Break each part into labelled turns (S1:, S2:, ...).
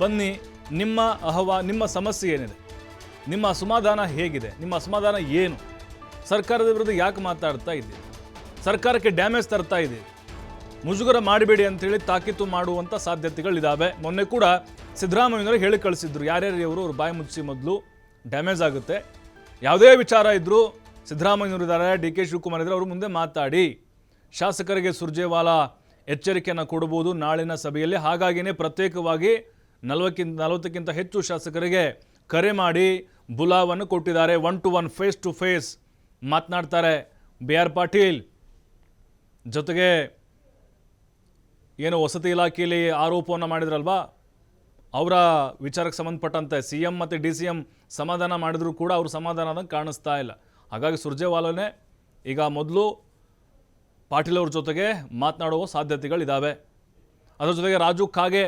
S1: ಬನ್ನಿ, ನಿಮ್ಮ ಸಮಸ್ಯೆ ಏನಿದೆ, ನಿಮ್ಮ ಅಸಮಾಧಾನ ಹೇಗಿದೆ, ನಿಮ್ಮ ಅಸಮಾಧಾನ ಏನು, ಸರ್ಕಾರದ ವಿರುದ್ಧ ಯಾಕೆ ಮಾತಾಡ್ತಾ ಇದ್ದೀರಿ, ಸರ್ಕಾರಕ್ಕೆ ಡ್ಯಾಮೇಜ್ ತರ್ತಾ ಇದ್ದೀರಿ, ಮುಜುಗರ ಮಾಡಬೇಡಿ ಅಂತೇಳಿ ತಾಕೀತು ಮಾಡುವಂಥ ಸಾಧ್ಯತೆಗಳಿದ್ದಾವೆ. ಮೊನ್ನೆ ಕೂಡ ಸಿದ್ದರಾಮಯ್ಯನವರು ಹೇಳಿ ಕಳಿಸಿದ್ರು, ಯಾರ್ಯಾರು ಅವರು ಬಾಯಿ ಮುಚ್ಚಿ ಮೊದಲು ಡ್ಯಾಮೇಜ್ ಆಗುತ್ತೆ, ಯಾವುದೇ ವಿಚಾರ ಇದ್ದರೂ ಸಿದ್ದರಾಮಯ್ಯನವರು ಇದ್ದಾರೆ, ಡಿ ಕೆ ಶಿವಕುಮಾರ್ ಇದ್ದಾರೆ, ಅವರು ಮುಂದೆ ಮಾತಾಡಿ, ಶಾಸಕರಿಗೆ ಸುರ್ಜೇವಾಲಾ ಎಚ್ಚರಿಕೆಯನ್ನು ಕೊಡಬಹುದು ನಾಳಿನ ಸಭೆಯಲ್ಲಿ. ಹಾಗಾಗಿಯೇ ಪ್ರತ್ಯೇಕವಾಗಿ 40ಕ್ಕಿಂತ ಹೆಚ್ಚು ಶಾಸಕರಿಗೆ ಕರೆ ಮಾಡಿ ಬುಲಾವನ್ನು ಕೊಟ್ಟಿದ್ದಾರೆ. 1-to-1 ಫೇಸ್ ಟು ಫೇಸ್ ಮಾತನಾಡ್ತಾರೆ. BR ಪಾಟೀಲ್ ಜೊತೆಗೆ ಏನು ವಸತಿ ಇಲಾಖೆಯಲ್ಲಿ ಆರೋಪವನ್ನು ಮಾಡಿದ್ರಲ್ವಾ, ಅವರ ವಿಚಾರಕ್ಕೆ ಸಂಬಂಧಪಟ್ಟಂತೆ CM ಮತ್ತು DCM ಸಮಾಧಾನ ಮಾಡಿದರೂ ಕೂಡ ಅವರು ಸಮಾಧಾನ ಕಾಣಿಸ್ತಾ ಇಲ್ಲ. ಹಾಗಾಗಿ ಸುರ್ಜೇವಾಲಾನೇ ಈಗ ಮೊದಲು ಪಾಟೀಲ್ ಅವ್ರ ಜೊತೆಗೆ ಮಾತನಾಡುವ ಸಾಧ್ಯತೆಗಳಿದ್ದಾವೆ. ಅದರ ಜೊತೆಗೆ ರಾಜು ಕಾಗೆ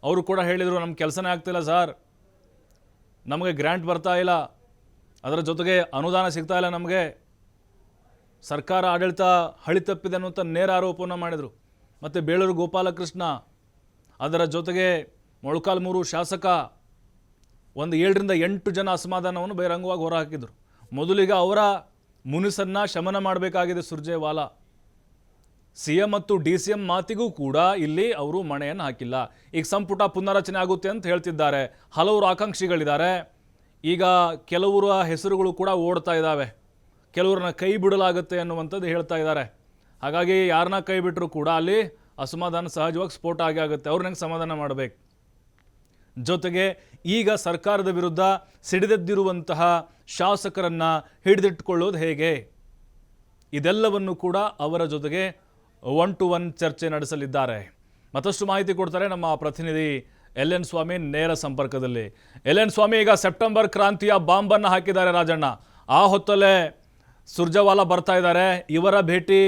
S1: ಅವರು ಕೂಡ ಹೇಳಿದರು, ನಮ್ಮ ಕೆಲಸನೇ ಆಗ್ತಿಲ್ಲ ಸರ್, ನಮಗೆ ಗ್ರ್ಯಾಂಟ್ ಬರ್ತಾ ಇಲ್ಲ, ಅದರ ಜೊತೆಗೆ ಅನುದಾನ ಸಿಗ್ತಾ ಇಲ್ಲ, ನಮಗೆ ಸರ್ಕಾರ ಆಡಳಿತ ಹಳಿ ತಪ್ಪಿದೆ ಅನ್ನುವಂಥ ನೇರ ಆರೋಪವನ್ನು ಮಾಡಿದರು. ಮತ್ತು ಬೇಳೂರು ಗೋಪಾಲಕೃಷ್ಣ, ಅದರ ಜೊತೆಗೆ ಮೊಳಕಾಲ್ಮೂರು ಶಾಸಕ ಒಂದು 7-8 ಜನ ಅಸಮಾಧಾನವನ್ನು ಬಹಿರಂಗವಾಗಿ ಹೊರಹಾಕಿದರು. ಮೊದಲಿಗೆ ಅವರ ಮುನಿಸನ್ನು ಶಮನ ಮಾಡಬೇಕಾಗಿದೆ ಸುರ್ಜೇವಾಲಾ. CM ಮತ್ತು DCM ಮಾತಿಗೂ ಕೂಡ ಇಲ್ಲಿ ಅವರು ಮಣೆಯನ್ನು ಹಾಕಿಲ್ಲ. ಈಗ ಸಂಪುಟ ಪುನರಚನೆ ಆಗುತ್ತೆ ಅಂತ ಹೇಳ್ತಿದ್ದಾರೆ, ಹಲವರು ಆಕಾಂಕ್ಷಿಗಳಿದ್ದಾರೆ. ಈಗ ಕೆಲವರ ಹೆಸರುಗಳು ಕೂಡ ಓಡ್ತಾ ಇದ್ದಾವೆ, ಕೆಲವ್ರನ್ನ ಕೈ ಬಿಡಲಾಗುತ್ತೆ ಅನ್ನುವಂಥದ್ದು ಹೇಳ್ತಾ ಇದ್ದಾರೆ. ಹಾಗಾಗಿ ಯಾರನ್ನ ಕೈ ಬಿಟ್ಟರು ಕೂಡ ಅಲ್ಲಿ ಅಸಮಾಧಾನ ಸಹಜವಾಗಿ ಸ್ಫೋಟ ಆಗುತ್ತೆ. ಅವ್ರನ್ನ ಸಮಾಧಾನ ಮಾಡಬೇಕು. ಜೊತೆಗೆ ಈಗ ಸರ್ಕಾರದ ವಿರುದ್ಧ ಸಿಡಿದೆದ್ದಿರುವಂತಹ ಶಾಸಕರನ್ನು ಹಿಡಿದಿಟ್ಟುಕೊಳ್ಳೋದು ಹೇಗೆ, ಇದೆಲ್ಲವನ್ನು ಕೂಡ ಅವರ ಜೊತೆಗೆ 1-to-1 ಚರ್ಚೆ ನಡೆಸಲಿದ್ದಾರೆ. ಮತ್ತಷ್ಟು ಮಾಹಿತಿ ಕೊಡ್ತಾರೆ ನಮ್ಮ ಪ್ರತಿನಿಧಿ LN ಸ್ವಾಮಿ ನೇರ ಸಂಪರ್ಕದಲ್ಲಿ. LN ಸ್ವಾಮಿ, ಈಗ ಸೆಪ್ಟೆಂಬರ್ ಕ್ರಾಂತಿಯ ಬಾಂಬನ್ನು ಹಾಕಿದ್ದಾರೆ ರಾಜಣ್ಣ, ಆ ಹೊತ್ತಲ್ಲೇ ಸುರ್ಜೇವಾಲಾ ಬರ್ತಾ ಇದ್ದಾರೆ. ಇವರ ಭೇಟಿ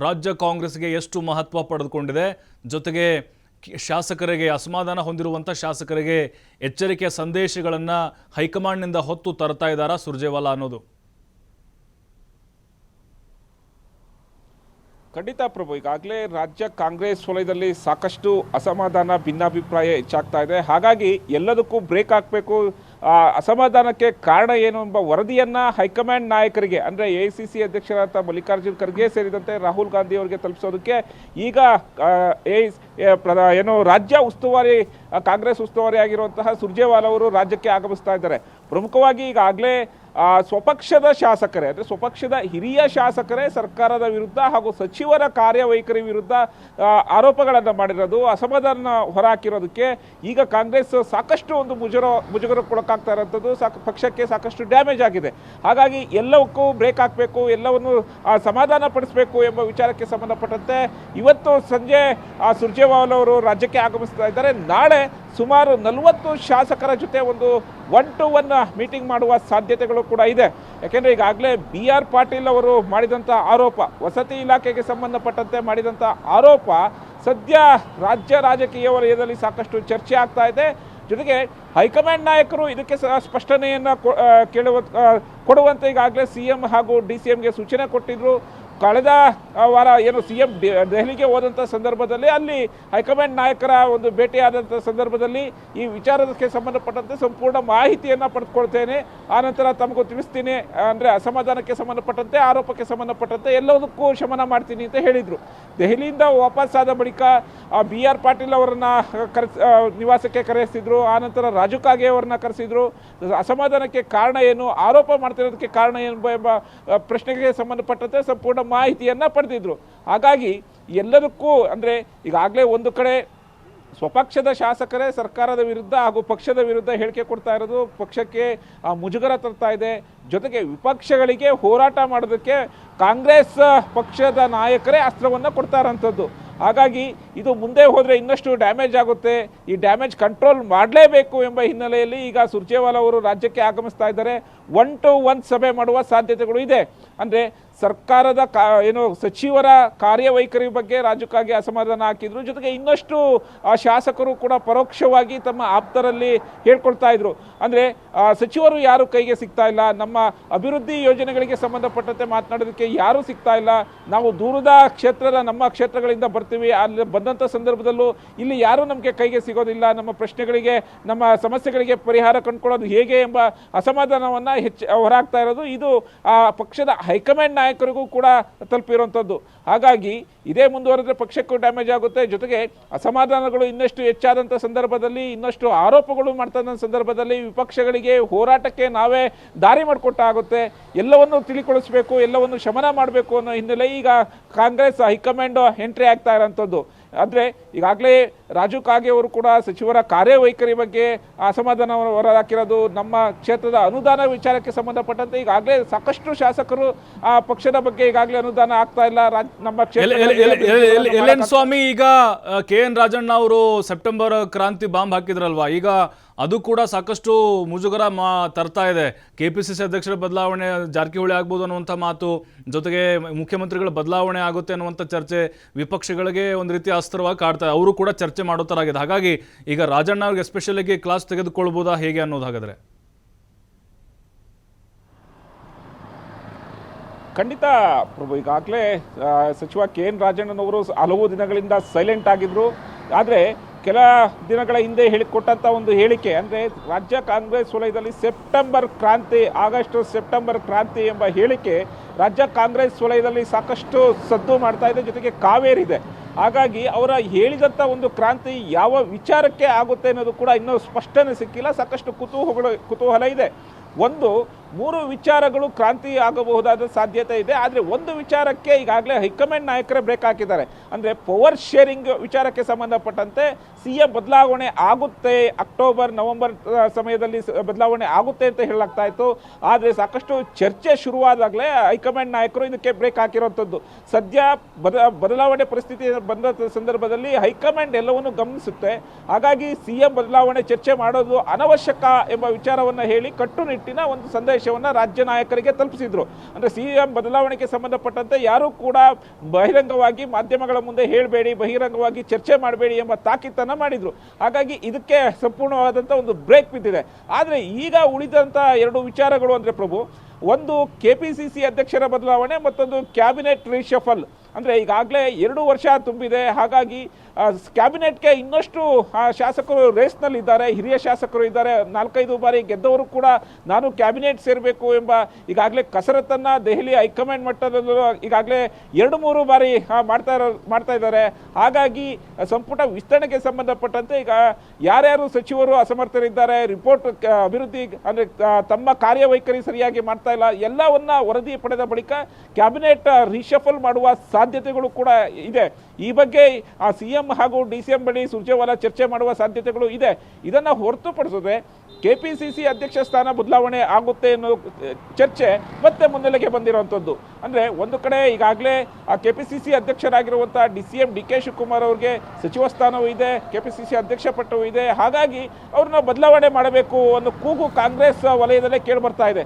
S1: ರಾಜ್ಯ ಕಾಂಗ್ರೆಸ್ಗೆ ಎಷ್ಟು ಮಹತ್ವ ಪಡೆದುಕೊಂಡಿದೆ, ಜೊತೆಗೆ ಶಾಸಕರಿಗೆ, ಅಸಮಾಧಾನ ಹೊಂದಿರುವಂಥ ಶಾಸಕರಿಗೆ ಎಚ್ಚರಿಕೆಯ ಸಂದೇಶಗಳನ್ನು ಹೈಕಮಾಂಡ್ನಿಂದ ಹೊತ್ತು ತರ್ತಾ ಇದ್ದಾರಾ ಸುರ್ಜೇವಾಲಾ ಅನ್ನೋದು?
S2: ಖಂಡಿತ ಪ್ರಭು, ಈಗಾಗಲೇ ರಾಜ್ಯ ಕಾಂಗ್ರೆಸ್ ವಲಯದಲ್ಲಿ ಸಾಕಷ್ಟು ಅಸಮಾಧಾನ, ಭಿನ್ನಾಭಿಪ್ರಾಯ ಹೆಚ್ಚಾಗ್ತಾ ಇದೆ. ಹಾಗಾಗಿ ಎಲ್ಲದಕ್ಕೂ ಬ್ರೇಕ್ ಹಾಕಬೇಕು, ಅಸಮಾಧಾನಕ್ಕೆ ಕಾರಣ ಏನು ಎಂಬ ವರದಿಯನ್ನು ಹೈಕಮಾಂಡ್ ನಾಯಕರಿಗೆ, ಅಂದರೆ AICC ಅಧ್ಯಕ್ಷರಾದ ಮಲ್ಲಿಕಾರ್ಜುನ್ ಖರ್ಗೆ ಸೇರಿದಂತೆ ರಾಹುಲ್ ಗಾಂಧಿ ಅವರಿಗೆ ತಲುಪಿಸೋದಕ್ಕೆ ಈಗ ರಾಜ್ಯ ಉಸ್ತುವಾರಿ, ಕಾಂಗ್ರೆಸ್ ಉಸ್ತುವಾರಿ ಆಗಿರುವಂತಹ ಸುರ್ಜೇವಾಲಾ ಅವರು ರಾಜ್ಯಕ್ಕೆ ಆಗಮಿಸ್ತಾ ಇದ್ದಾರೆ. ಪ್ರಮುಖವಾಗಿ ಈಗಾಗಲೇ ಸ್ವಪಕ್ಷದ ಶಾಸಕರೇ, ಅಂದರೆ ಸ್ವಪಕ್ಷದ ಹಿರಿಯ ಶಾಸಕರೇ ಸರ್ಕಾರದ ವಿರುದ್ಧ ಹಾಗೂ ಸಚಿವರ ಕಾರ್ಯವೈಖರಿ ವಿರುದ್ಧ ಆರೋಪಗಳನ್ನು ಮಾಡಿರೋದು, ಅಸಮಾಧಾನ ಹೊರಹಾಕಿರೋದಕ್ಕೆ ಈಗ ಕಾಂಗ್ರೆಸ್ ಸಾಕಷ್ಟು ಒಂದು ಮುಜುಗರಕ್ಕೊಳಕಾಗ್ತಾ ಇರೋಂಥದ್ದು, ಪಕ್ಷಕ್ಕೆ ಸಾಕಷ್ಟು ಡ್ಯಾಮೇಜ್ ಆಗಿದೆ. ಹಾಗಾಗಿ ಎಲ್ಲವಕ್ಕೂ ಬ್ರೇಕ್ ಹಾಕಬೇಕು, ಎಲ್ಲವನ್ನು ಸಮಾಧಾನ ಪಡಿಸಬೇಕು ಎಂಬ ವಿಚಾರಕ್ಕೆ ಸಂಬಂಧಪಟ್ಟಂತೆ ಇವತ್ತು ಸಂಜೆ ಸುರ್ಜೇವಾಲಾ ಅವರು ರಾಜ್ಯಕ್ಕೆ ಆಗಮಿಸ್ತಾ ಇದ್ದಾರೆ. ನಾಳೆ ಸುಮಾರು 40 ಶಾಸಕರ ಜೊತೆ ಒಂದು 1-to-1 ಮೀಟಿಂಗ್ ಮಾಡುವ ಸಾಧ್ಯತೆಗಳು ಕೂಡ ಇದೆ. ಯಾಕೆಂದರೆ ಈಗಾಗಲೇ BR ಪಾಟೀಲ್ ಅವರು ಮಾಡಿದಂಥ ಆರೋಪ, ವಸತಿ ಇಲಾಖೆಗೆ ಸಂಬಂಧಪಟ್ಟಂತೆ ಮಾಡಿದಂಥ ಆರೋಪ ಸದ್ಯ ರಾಜ್ಯ ರಾಜಕೀಯ ವಲಯದಲ್ಲಿ ಸಾಕಷ್ಟು ಚರ್ಚೆ ಆಗ್ತಾ ಇದೆ. ಜೊತೆಗೆ ಹೈಕಮಾಂಡ್ ನಾಯಕರು ಇದಕ್ಕೆ ಸ್ಪಷ್ಟನೆಯನ್ನು ಕೊಡುವಂತೆ ಈಗಾಗಲೇ CM ಹಾಗೂ DCMಗೆ ಸೂಚನೆ ಕೊಟ್ಟಿದ್ರು. ಕಳೆದ ವಾರ CM ದೆಹಲಿಗೆ ಹೋದಂಥ ಸಂದರ್ಭದಲ್ಲಿ ಅಲ್ಲಿ ಹೈಕಮಾಂಡ್ ನಾಯಕರ ಒಂದು ಭೇಟಿಯಾದಂಥ ಸಂದರ್ಭದಲ್ಲಿ ಈ ವಿಚಾರಕ್ಕೆ ಸಂಬಂಧಪಟ್ಟಂತೆ ಸಂಪೂರ್ಣ ಮಾಹಿತಿಯನ್ನು ಪಡೆದುಕೊಳ್ತೇನೆ, ಆನಂತರ ತಮಗೂ ತಿಳಿಸ್ತೀನಿ, ಅಂದರೆ ಅಸಮಾಧಾನಕ್ಕೆ ಸಂಬಂಧಪಟ್ಟಂತೆ, ಆರೋಪಕ್ಕೆ ಸಂಬಂಧಪಟ್ಟಂತೆ ಎಲ್ಲದಕ್ಕೂ ಶಮನ ಮಾಡ್ತೀನಿ ಅಂತ ಹೇಳಿದರು. ದೆಹಲಿಯಿಂದ ವಾಪಸ್ಸಾದ ಬಳಿಕ BR ಪಾಟೀಲ್ ಅವರನ್ನು ನಿವಾಸಕ್ಕೆ ಕರೆಸಿದ್ರು, ಆನಂತರ ರಾಜು ಕಾಗೆ ಅವರನ್ನ ಕರೆಸಿದ್ರು. ಅಸಮಾಧಾನಕ್ಕೆ ಕಾರಣ ಏನು, ಆರೋಪ ಮಾಡ್ತಿರೋದಕ್ಕೆ ಕಾರಣ ಏನು ಎಂಬ ಪ್ರಶ್ನೆಗೆ ಸಂಬಂಧಪಟ್ಟಂತೆ ಸಂಪೂರ್ಣ ಮಾಹಿತಿಯನ್ನು ಪಡೆದಿದ್ರು. ಹಾಗಾಗಿ ಎಲ್ಲದಕ್ಕೂ, ಅಂದರೆ ಈಗಾಗಲೇ ಒಂದು ಕಡೆ ಸ್ವಪಕ್ಷದ ಶಾಸಕರೇ ಸರ್ಕಾರದ ವಿರುದ್ಧ ಹಾಗೂ ಪಕ್ಷದ ವಿರುದ್ಧ ಹೇಳಿಕೆ ಕೊಡ್ತಾ ಇರೋದು ಪಕ್ಷಕ್ಕೆ ಮುಜುಗರ ತರ್ತಾ ಇದೆ. ಜೊತೆಗೆ ವಿಪಕ್ಷಗಳಿಗೆ ಹೋರಾಟ ಮಾಡೋದಕ್ಕೆ ಕಾಂಗ್ರೆಸ್ ಪಕ್ಷದ ನಾಯಕರೇ ಅಸ್ತ್ರವನ್ನು ಕೊಡ್ತಾ ಇರೋಂಥದ್ದು. ಹಾಗಾಗಿ ಇದು ಮುಂದೆ ಹೋದರೆ ಇನ್ನಷ್ಟು ಡ್ಯಾಮೇಜ್ ಆಗುತ್ತೆ, ಈ ಡ್ಯಾಮೇಜ್ ಕಂಟ್ರೋಲ್ ಮಾಡಲೇಬೇಕು ಎಂಬ ಹಿನ್ನೆಲೆಯಲ್ಲಿ ಈಗ ಸುರ್ಜೇವಾಲಾ ಅವರು ರಾಜ್ಯಕ್ಕೆ ಆಗಮಿಸ್ತಾ ಇದ್ದಾರೆ. 1-to-1 ಸಭೆ ಮಾಡುವ ಸಾಧ್ಯತೆಗಳು ಇದೆ. ಅಂದರೆ ಸರ್ಕಾರದ ಏನು ಸಚಿವರ ಕಾರ್ಯವೈಖರಿ ಬಗ್ಗೆ ರಾಜ್ಯಕ್ಕಾಗಿ ಅಸಮಾಧಾನ ಹಾಕಿದ್ರು. ಜೊತೆಗೆ ಇನ್ನಷ್ಟು ಶಾಸಕರು ಕೂಡ ಪರೋಕ್ಷವಾಗಿ ತಮ್ಮ ಆಪ್ತರಲ್ಲಿ ಹೇಳ್ಕೊಳ್ತಾ ಇದ್ರು. ಅಂದರೆ ಸಚಿವರು ಯಾರು ಕೈಗೆ ಸಿಗ್ತಾ ಇಲ್ಲ, ನಮ್ಮ ಅಭಿವೃದ್ಧಿ ಯೋಜನೆಗಳಿಗೆ ಸಂಬಂಧಪಟ್ಟಂತೆ ಮಾತನಾಡೋದಕ್ಕೆ ಯಾರೂ ಸಿಗ್ತಾ ಇಲ್ಲ, ನಾವು ದೂರದ ನಮ್ಮ ಕ್ಷೇತ್ರಗಳಿಂದ ಬರ್ತೀವಿ, ಅಲ್ಲಿ ಬಂದಂಥ ಸಂದರ್ಭದಲ್ಲೂ ಇಲ್ಲಿ ಯಾರೂ ನಮಗೆ ಕೈಗೆ ಸಿಗೋದಿಲ್ಲ, ನಮ್ಮ ಪ್ರಶ್ನೆಗಳಿಗೆ ನಮ್ಮ ಸಮಸ್ಯೆಗಳಿಗೆ ಪರಿಹಾರ ಕಂಡುಕೊಳ್ಳೋದು ಹೇಗೆ ಎಂಬ ಅಸಮಾಧಾನವನ್ನು ಹೊರಹಾಕ್ತಾ ಇರೋದು. ಇದು ಪಕ್ಷದ ಹೈಕಮಾಂಡ್ ನಾಯಕರಿಗೂ ಕೂಡ ತಲುಪಿರುವಂಥದ್ದು. ಹಾಗಾಗಿ ಇದೇ ಮುಂದುವರೆದ್ರೆ ಪಕ್ಷಕ್ಕೂ ಡ್ಯಾಮೇಜ್ ಆಗುತ್ತೆ. ಜೊತೆಗೆ ಅಸಮಾಧಾನಗಳು ಇನ್ನಷ್ಟು ಹೆಚ್ಚಾದಂಥ ಸಂದರ್ಭದಲ್ಲಿ, ಇನ್ನಷ್ಟು ಆರೋಪಗಳು ಮಾಡ್ತಾ ಇದ್ದ ಸಂದರ್ಭದಲ್ಲಿ ವಿಪಕ್ಷಗಳಿಗೆ ಹೋರಾಟಕ್ಕೆ ನಾವೇ ದಾರಿ ಮಾಡಿಕೊಟ್ಟಾಗುತ್ತೆ. ಎಲ್ಲವನ್ನು ತಿಳಿಗೊಳಿಸಬೇಕು, ಎಲ್ಲವನ್ನು ಶಮನ ಮಾಡಬೇಕು ಅನ್ನೋ ಹಿನ್ನೆಲೆ ಈಗ ಕಾಂಗ್ರೆಸ್ ಹೈಕಮಾಂಡ್ ಎಂಟ್ರಿ ಆಗ್ತಾ ಇರೋಂಥದ್ದು. ಆದರೆ ಈಗಾಗಲೇ ರಾಜು ಕಾಗೆ ಅವರು ಕೂಡ ಸಚಿವರ ಕಾರ್ಯವೈಖರಿ ಬಗ್ಗೆ ಅಸಮಾಧಾನ ಹೊರಹಾಕಿರೋದು. ನಮ್ಮ ಕ್ಷೇತ್ರದ ಅನುದಾನ ವಿಚಾರಕ್ಕೆ ಸಂಬಂಧಪಟ್ಟಂತೆ ಈಗಾಗಲೇ ಸಾಕಷ್ಟು ಶಾಸಕರು ಆ ಪಕ್ಷದ ಬಗ್ಗೆ ಈಗಾಗಲೇ ಅನುದಾನ ಆಗ್ತಾ ಇಲ್ಲ ನಮ್ಮ
S1: ಕ್ಷೇತ್ರ. ಸ್ವಾಮಿ, ಈಗ KN ರಾಜಣ್ಣ ಅವರು ಸೆಪ್ಟೆಂಬರ್ ಕ್ರಾಂತಿ ಬಾಂಬ್ ಹಾಕಿದ್ರಲ್ವಾ, ಈಗ ಅದು ಕೂಡ ಸಾಕಷ್ಟು ಮುಜುಗರ ತರ್ತಾ ಇದೆ. KPCC ಅಧ್ಯಕ್ಷರ ಬದಲಾವಣೆ ಜಾರಕಿಹೊಳಿ ಆಗ್ಬೋದು ಅನ್ನುವಂಥ ಮಾತು, ಜೊತೆಗೆ ಮುಖ್ಯಮಂತ್ರಿಗಳ ಬದಲಾವಣೆ ಆಗುತ್ತೆ ಅನ್ನುವಂಥ ಚರ್ಚೆ ವಿಪಕ್ಷಗಳಿಗೆ ಒಂದು ರೀತಿ ಅಸ್ತ್ರವಾಗಿ ಕಾಡ್ತಾರೆ. ಅವರು ಕೂಡ ಚರ್ಚೆ ಮಾಡೋ ಥರ ಆಗಿದೆ. ಹಾಗಾಗಿ ಈಗ ರಾಜಣ್ಣ ಅವ್ರಿಗೆ ಎಸ್ಪೆಷಲಿಗೆ ಕ್ಲಾಸ್ ತೆಗೆದುಕೊಳ್ಬೋದಾ ಹೇಗೆ ಅನ್ನೋದು? ಹಾಗಾದ್ರೆ
S2: ಖಂಡಿತ ಪ್ರಭು, ಈಗಾಗಲೇ ಸಚಿವ KN ರಾಜಣ್ಣನವರು ಹಲವು ದಿನಗಳಿಂದ ಸೈಲೆಂಟ್ ಆಗಿದ್ರು. ಆದರೆ ಕೆಲ ದಿನಗಳ ಹಿಂದೆ ಹೇಳಿಕೊಟ್ಟಂಥ ಒಂದು ಹೇಳಿಕೆ, ಅಂದರೆ ರಾಜ್ಯ ಕಾಂಗ್ರೆಸ್ ವಲಯದಲ್ಲಿ ಆಗಸ್ಟ್ ಸೆಪ್ಟೆಂಬರ್ ಕ್ರಾಂತಿ ಎಂಬ ಹೇಳಿಕೆ ರಾಜ್ಯ ಕಾಂಗ್ರೆಸ್ ವಲಯದಲ್ಲಿ ಸಾಕಷ್ಟು ಸದ್ದು ಮಾಡ್ತಾ ಇದೆ. ಜೊತೆಗೆ ಕಾವೇರಿದೆ. ಹಾಗಾಗಿ ಅವರ ಹೇಳಿದಂಥ ಒಂದು ಕ್ರಾಂತಿ ಯಾವ ವಿಚಾರಕ್ಕೆ ಆಗುತ್ತೆ ಅನ್ನೋದು ಕೂಡ ಇನ್ನೂ ಸ್ಪಷ್ಟನೆ ಸಿಕ್ಕಿಲ್ಲ. ಸಾಕಷ್ಟು ಕುತೂಹಲ ಇದೆ. ಒಂದು 3 ವಿಚಾರಗಳು ಕ್ರಾಂತಿ ಆಗಬಹುದಾದ ಸಾಧ್ಯತೆ ಇದೆ. ಆದರೆ ಒಂದು ವಿಚಾರಕ್ಕೆ ಈಗಾಗಲೇ ಹೈಕಮಾಂಡ್ ನಾಯಕರೇ ಬ್ರೇಕ್ ಹಾಕಿದ್ದಾರೆ. ಅಂದರೆ ಪವರ್ ಶೇರಿಂಗ್ ವಿಚಾರಕ್ಕೆ ಸಂಬಂಧಪಟ್ಟಂತೆ CM ಬದಲಾವಣೆ ಆಗುತ್ತೆ, ಅಕ್ಟೋಬರ್ ನವೆಂಬರ್ ಸಮಯದಲ್ಲಿ ಬದಲಾವಣೆ ಆಗುತ್ತೆ ಅಂತ ಹೇಳಲಾಗ್ತಾ ಇತ್ತು. ಆದರೆ ಸಾಕಷ್ಟು ಚರ್ಚೆ ಶುರುವಾದಾಗಲೇ ಹೈಕಮಾಂಡ್ ನಾಯಕರು ಇದಕ್ಕೆ ಬ್ರೇಕ್ ಹಾಕಿರುವಂಥದ್ದು. ಸದ್ಯ ಬದಲಾವಣೆ ಪರಿಸ್ಥಿತಿ ಬಂದ ಸಂದರ್ಭದಲ್ಲಿ ಹೈಕಮಾಂಡ್ ಎಲ್ಲವನ್ನು ಗಮನಿಸುತ್ತೆ. ಹಾಗಾಗಿ CM ಬದಲಾವಣೆ ಚರ್ಚೆ ಮಾಡೋದು ಅನವಶ್ಯಕ ಎಂಬ ವಿಚಾರವನ್ನು ಹೇಳಿ ಕಟ್ಟುನಿಟ್ಟಿನ ಒಂದು ಸಂದೇಶವನ್ನು ರಾಜ್ಯ ನಾಯಕರಿಗೆ ತಲುಪಿಸಿದ್ರು. ಅಂದರೆ CM ಬದಲಾವಣೆಗೆ ಸಂಬಂಧಪಟ್ಟಂತೆ ಯಾರೂ ಕೂಡ ಬಹಿರಂಗವಾಗಿ ಮಾಧ್ಯಮಗಳ ಮುಂದೆ ಹೇಳಬೇಡಿ, ಬಹಿರಂಗವಾಗಿ ಚರ್ಚೆ ಮಾಡಬೇಡಿ ಎಂಬ ತಾಕೀತನ್ನು ಮಾಡಿದ್ರು. ಹಾಗಾಗಿ ಇದಕ್ಕೆ ಸಂಪೂರ್ಣವಾದಂಥ ಒಂದು ಬ್ರೇಕ್ ಬಿದ್ದಿದೆ. ಆದರೆ ಈಗ ಉಳಿದಂಥ 2 ವಿಚಾರಗಳು ಅಂದರೆ ಪ್ರಭು, ಒಂದು KPCC ಅಧ್ಯಕ್ಷರ ಬದಲಾವಣೆ, ಮತ್ತೊಂದು ಕ್ಯಾಬಿನೆಟ್ ರೀಶಫಲ್. ಅಂದರೆ ಈಗಾಗಲೇ 2 ವರ್ಷ ತುಂಬಿದೆ. ಹಾಗಾಗಿ ಕ್ಯಾಬಿನೆಟ್ಗೆ ಇನ್ನಷ್ಟು ಶಾಸಕರು ರೇಸ್ನಲ್ಲಿದ್ದಾರೆ, ಹಿರಿಯ ಶಾಸಕರು ಇದ್ದಾರೆ. 4-5 ಬಾರಿ ಗೆದ್ದವರು ಕೂಡ ನಾನು ಕ್ಯಾಬಿನೆಟ್ ಸೇರಬೇಕು ಎಂಬ ಈಗಾಗಲೇ ಕಸರತ್ತನ್ನು ದೆಹಲಿ ಹೈಕಮಾಂಡ್ ಮಟ್ಟದಲ್ಲೂ ಈಗಾಗಲೇ 2-3 ಬಾರಿ ಮಾಡ್ತಾ ಇದ್ದಾರೆ. ಹಾಗಾಗಿ ಸಂಪುಟ ವಿಸ್ತರಣೆಗೆ ಸಂಬಂಧಪಟ್ಟಂತೆ ಈಗ ಯಾರ್ಯಾರು ಸಚಿವರು ಅಸಮರ್ಥರಿದ್ದಾರೆ, ರಿಪೋರ್ಟ್ ಅಭಿವೃದ್ಧಿ ಅಂದರೆ ತಮ್ಮ ಕಾರ್ಯವೈಖರಿ ಸರಿಯಾಗಿ ಮಾಡ್ತಾ ಇಲ್ಲ, ಎಲ್ಲವನ್ನ ವರದಿ ಪಡೆದ ಬಳಿಕ ಕ್ಯಾಬಿನೆಟ್ ರೀಶಫಲ್ ಮಾಡುವ ಸಾಧ್ಯತೆಗಳು ಕೂಡ ಇದೆ. ಈ ಬಗ್ಗೆ CM ಹಾಗೂ DCM ಬಳಿ ಸುರ್ಜೇವಾಲಾ ಚರ್ಚೆ ಮಾಡುವ ಸಾಧ್ಯತೆಗಳು ಇದೆ. ಇದನ್ನು ಹೊರತುಪಡಿಸದೆ KPCC ಅಧ್ಯಕ್ಷ ಸ್ಥಾನ ಬದಲಾವಣೆ ಆಗುತ್ತೆ ಅನ್ನೋ ಚರ್ಚೆ ಮತ್ತೆ ಮುನ್ನೆಲೆಗೆ ಬಂದಿರುವಂಥದ್ದು. ಅಂದರೆ ಒಂದು ಕಡೆ ಈಗಾಗಲೇ KPCC ಅಧ್ಯಕ್ಷರಾಗಿರುವಂಥ DCM DK ಶಿವಕುಮಾರ್ ಅವ್ರಿಗೆ ಸಚಿವ ಸ್ಥಾನವೂ ಇದೆ, KPCC ಅಧ್ಯಕ್ಷ ಪಟ್ಟವೂ ಇದೆ. ಹಾಗಾಗಿ ಅವ್ರನ್ನ ಬದಲಾವಣೆ ಮಾಡಬೇಕು ಅನ್ನೋ ಕೂಗು ಕಾಂಗ್ರೆಸ್ ವಲಯದಲ್ಲೇ ಕೇಳಿಬರ್ತಾ ಇದೆ.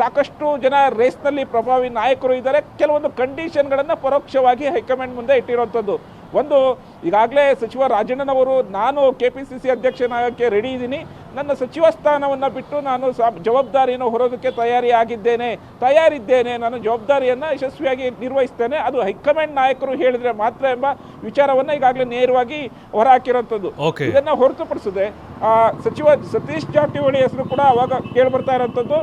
S2: ಸಾಕಷ್ಟು ಜನ ರೇಸ್ನಲ್ಲಿ ಪ್ರಭಾವಿ ನಾಯಕರು ಇದ್ದಾರೆ. ಕೆಲವೊಂದು ಕಂಡೀಷನ್ಗಳನ್ನು ಪರೋಕ್ಷವಾಗಿ ಹೈಕಮಾಂಡ್ ಮುಂದೆ ಇಟ್ಟಿರುವಂಥದ್ದು. ಒಂದು, ಈಗಾಗಲೇ ಸಚಿವ ರಾಜಣ್ಣನವರು ನಾನು KPCC ಅಧ್ಯಕ್ಷನಾಗಕ್ಕೆ ರೆಡಿ ಇದ್ದೀನಿ, ನನ್ನ ಸಚಿವ ಸ್ಥಾನವನ್ನು ಬಿಟ್ಟು ನಾನು ಜವಾಬ್ದಾರಿಯನ್ನು ಹೊರೋದಕ್ಕೆ ತಯಾರಿದ್ದೇನೆ, ನಾನು ಜವಾಬ್ದಾರಿಯನ್ನು ಯಶಸ್ವಿಯಾಗಿ ನಿರ್ವಹಿಸ್ತೇನೆ, ಅದು ಹೈಕಮಾಂಡ್ ನಾಯಕರು ಹೇಳಿದರೆ ಮಾತ್ರ ಎಂಬ ವಿಚಾರವನ್ನು ಈಗಾಗಲೇ ನೇರವಾಗಿ ಹೊರಹಾಕಿರುವಂಥದ್ದು. ಇದನ್ನು ಹೊರತುಪಡಿಸದೆ ಸಚಿವ ಸತೀಶ್ ಜಾರಕಿಹೊಳಿ ಹೆಸರು ಕೂಡ ಅವಾಗ ಕೇಳಿಬರ್ತಾ ಇರೋಂಥದ್ದು.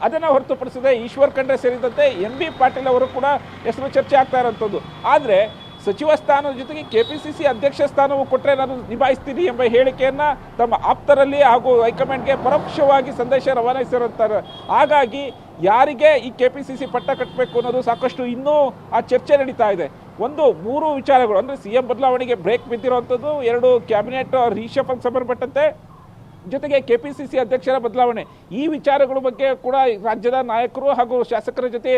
S2: ಅದನ್ನು ಹೊರತುಪಡಿಸದೆ ಈಶ್ವರ್ ಖಂಡ್ರೆ ಸೇರಿದಂತೆ MB ಪಾಟೀಲ್ ಅವರು ಕೂಡ ಹೆಸರು ಚರ್ಚೆ ಆಗ್ತಾ ಇರೋಂಥದ್ದು. ಆದರೆ ಸಚಿವ ಸ್ಥಾನದ ಜೊತೆಗೆ KPCC ಅಧ್ಯಕ್ಷ ಸ್ಥಾನವು ಕೊಟ್ಟರೆ ನಾನು ನಿಭಾಯಿಸ್ತೀನಿ ಎಂಬ ಹೇಳಿಕೆಯನ್ನು ತಮ್ಮ ಆಪ್ತರಲ್ಲಿ ಹಾಗೂ ಹೈಕಮಾಂಡ್ಗೆ ಪರೋಕ್ಷವಾಗಿ ಸಂದೇಶ ರವಾನಿಸಿರುತ್ತಾರೆ. ಹಾಗಾಗಿ ಯಾರಿಗೆ ಈ KPCC ಪಟ್ಟ ಕಟ್ಟಬೇಕು ಅನ್ನೋದು ಸಾಕಷ್ಟು ಇನ್ನೂ ಆ ಚರ್ಚೆ ನಡೀತಾ ಇದೆ. ಒಂದು 3 ವಿಚಾರಗಳು ಅಂದರೆ CM ಬದಲಾವಣೆಗೆ ಬ್ರೇಕ್ ಬಿದ್ದಿರುವಂಥದ್ದು, 2 ಕ್ಯಾಬಿನೆಟ್ ರೀಶಫಲ್ ಸಂಬಂಧಪಟ್ಟಂತೆ, ಜೊತೆಗೆ KPCC ಅಧ್ಯಕ್ಷರ ಬದಲಾವಣೆ, ಈ ವಿಚಾರಗಳ ಬಗ್ಗೆ ಕೂಡ ರಾಜ್ಯದ ನಾಯಕರು ಹಾಗೂ ಶಾಸಕರ ಜೊತೆ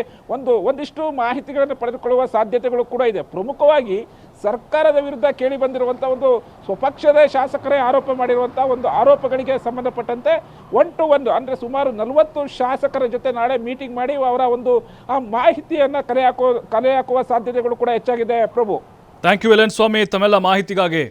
S2: ಒಂದಿಷ್ಟು ಮಾಹಿತಿಗಳನ್ನು ಪಡೆದುಕೊಳ್ಳುವ ಸಾಧ್ಯತೆಗಳು ಕೂಡ ಇದೆ. ಪ್ರಮುಖವಾಗಿ ಸರ್ಕಾರದ ವಿರುದ್ಧ ಕೇಳಿ ಬಂದಿರುವಂಥ ಒಂದು ಸ್ವಪಕ್ಷದ ಶಾಸಕರೇ ಆರೋಪ ಮಾಡಿರುವಂಥ ಒಂದು ಆರೋಪಗಳಿಗೆ ಸಂಬಂಧಪಟ್ಟಂತೆ 1 to 1 ಅಂದರೆ ಸುಮಾರು 40 ಶಾಸಕರ ಜೊತೆ ನಾಳೆ ಮೀಟಿಂಗ್ ಮಾಡಿ ಅವರ ಒಂದು ಆ ಮಾಹಿತಿಯನ್ನು ಕಲೆ ಹಾಕುವ ಸಾಧ್ಯತೆಗಳು ಕೂಡ ಹೆಚ್ಚಾಗಿದೆ. ಪ್ರಭು,
S1: ಥ್ಯಾಂಕ್ ಯು ಎಲ್ ಎನ್ ಸ್ವಾಮಿ ತಮ್ಮೆಲ್ಲ ಮಾಹಿತಿಗಾಗಿ.